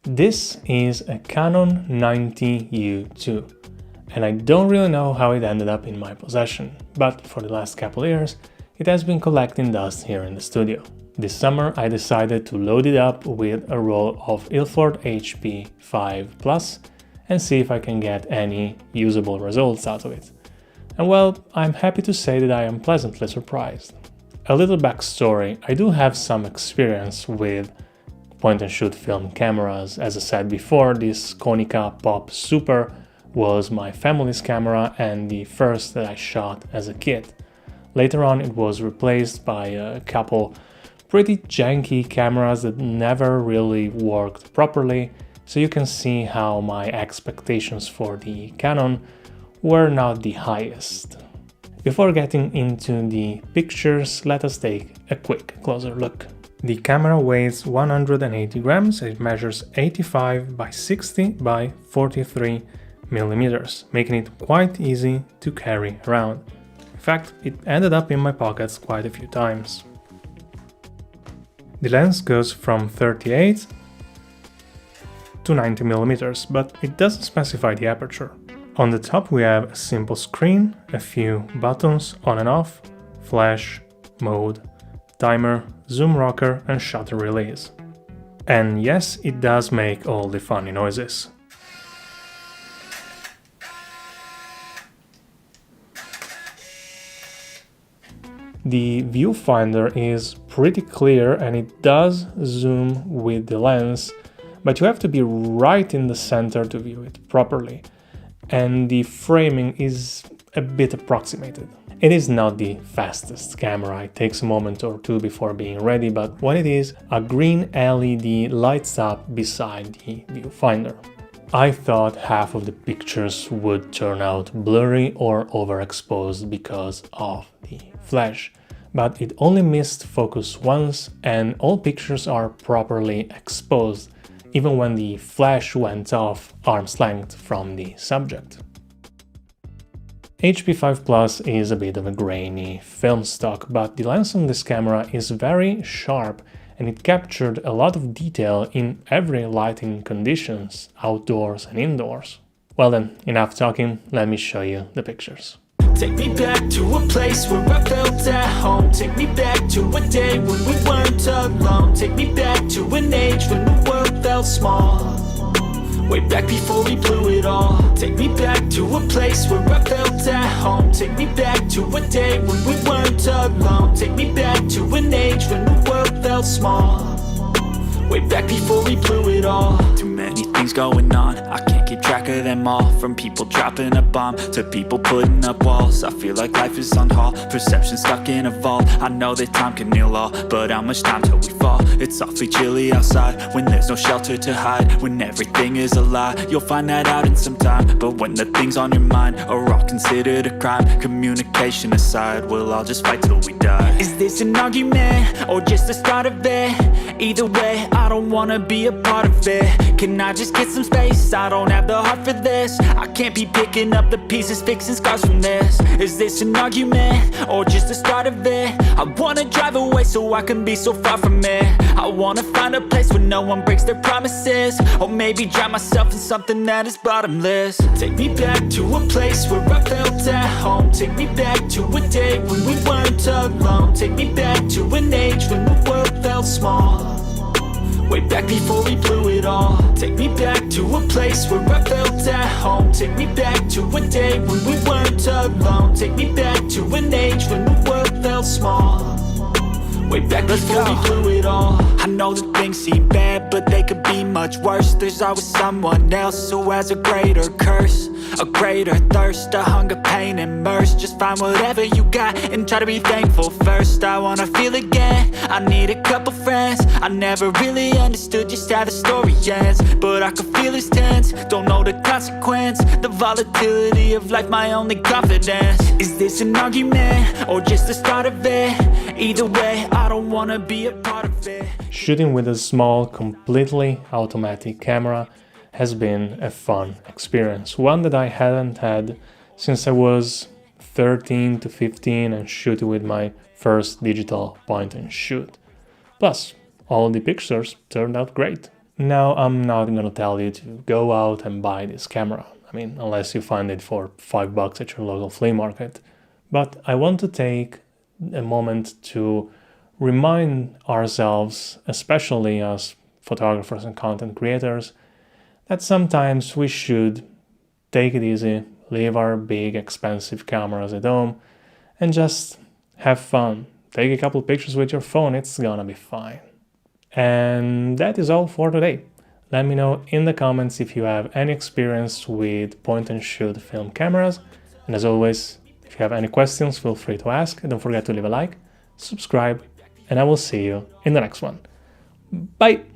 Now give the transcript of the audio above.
This is a Canon 90U2, and I don't really know how it ended up in my possession, but for the last couple of years it has been collecting dust here in the studio. This summer I decided to load it up with a roll of Ilford HP5 Plus and see if I can get any usable results out of it. And well, I'm happy to say that I am pleasantly surprised. A little backstory: I do have some experience with point-and-shoot film cameras. As I said before, this Konica Pop Super was my family's camera and the first that I shot as a kid. Later on it was replaced by a couple pretty janky cameras that never really worked properly, so you can see how my expectations for the Canon were not the highest. Before getting into the pictures, let us take a quick closer look. The camera weighs 180 grams, it measures 85 by 60 by 43 millimeters, making it quite easy to carry around. In fact, it ended up in my pockets quite a few times. The lens goes from 38 to 90 millimeters, but it doesn't specify the aperture. On the top we have a simple screen, a few buttons on and off, flash, mode, timer, zoom rocker and shutter release. And yes, it does make all the funny noises. The viewfinder is pretty clear and it does zoom with the lens, but you have to be right in the center to view it properly, and the framing is a bit approximated. It is not the fastest camera, it takes a moment or two before being ready, but when it is, a green LED lights up beside the viewfinder. I thought half of the pictures would turn out blurry or overexposed because of the flash, but it only missed focus once and all pictures are properly exposed, even when the flash went off arm's length from the subject. HP5 Plus is a bit of a grainy film stock, but the lens on this camera is very sharp and it captured a lot of detail in every lighting conditions, outdoors and indoors. Well then, enough talking, let me show you the pictures. Take me back to a place where I felt at home. Take me back to a day when we weren't alone. Take me back to an age when the world felt small, way back before we blew it all. Take me back to a place where I felt at home. Take me back to a day when we weren't alone. Take me back to an age when the world felt small, way back before we blew it all. Too many things going on, I can't keep track of them all. From people dropping a bomb to people putting up walls. I feel like life is on hold, perception stuck in a vault. I know that time can heal all, but how much time till we fall? It's awfully chilly outside when there's no shelter to hide. When everything is a lie, you'll find that out in some time. But when the things on your mind are all considered a crime, communication aside, we'll all just fight till we die. Is this an argument or just the start of it? Either way, I don't wanna be a part of it. Can I just get some space? I don't have the heart for this. I can't be picking up the pieces, fixing scars from this. Is this an argument or just the start of it? I wanna drive away so I can be so far from it. I wanna find a place where no one breaks their promises, or maybe drown myself in something that is bottomless. Take me back to a place where I felt at home. Take me back to a day when we weren't alone. Take me back to an age when the world felt small, way back before we blew it all. Take me back to a place where I felt at home. Take me back to a day when we weren't alone. Take me back to an age when the world felt small, way back before we blew it all. I know that things seem bad, but they could be much worse. There's always someone else who has a greater curse, a greater thirst, a hunger, pain, and mercy. Just find whatever you got and try to be thankful first. I wanna feel again, I need a couple friends. I never really understood just how the story ends, but I can feel it's tense, don't know the consequence. The volatility of life, my only confidence. Is this an argument or just the start of it? Either way, I don't wanna be a part of it. Shooting with a small, completely automatic camera has been a fun experience, one that I hadn't had since I was 13 to 15 and shooting with my first digital point and shoot. Plus, all the pictures turned out great. Now, I'm not gonna tell you to go out and buy this camera. I mean, unless you find it for $5 at your local flea market. But I want to take a moment to remind ourselves, especially as photographers and content creators, that sometimes we should take it easy, leave our big expensive cameras at home, and just have fun. Take a couple pictures with your phone, it's gonna be fine. And that is all for today. Let me know in the comments if you have any experience with point-and-shoot film cameras. And as always, if you have any questions, feel free to ask. Don't forget to leave a like, subscribe, and I will see you in the next one. Bye!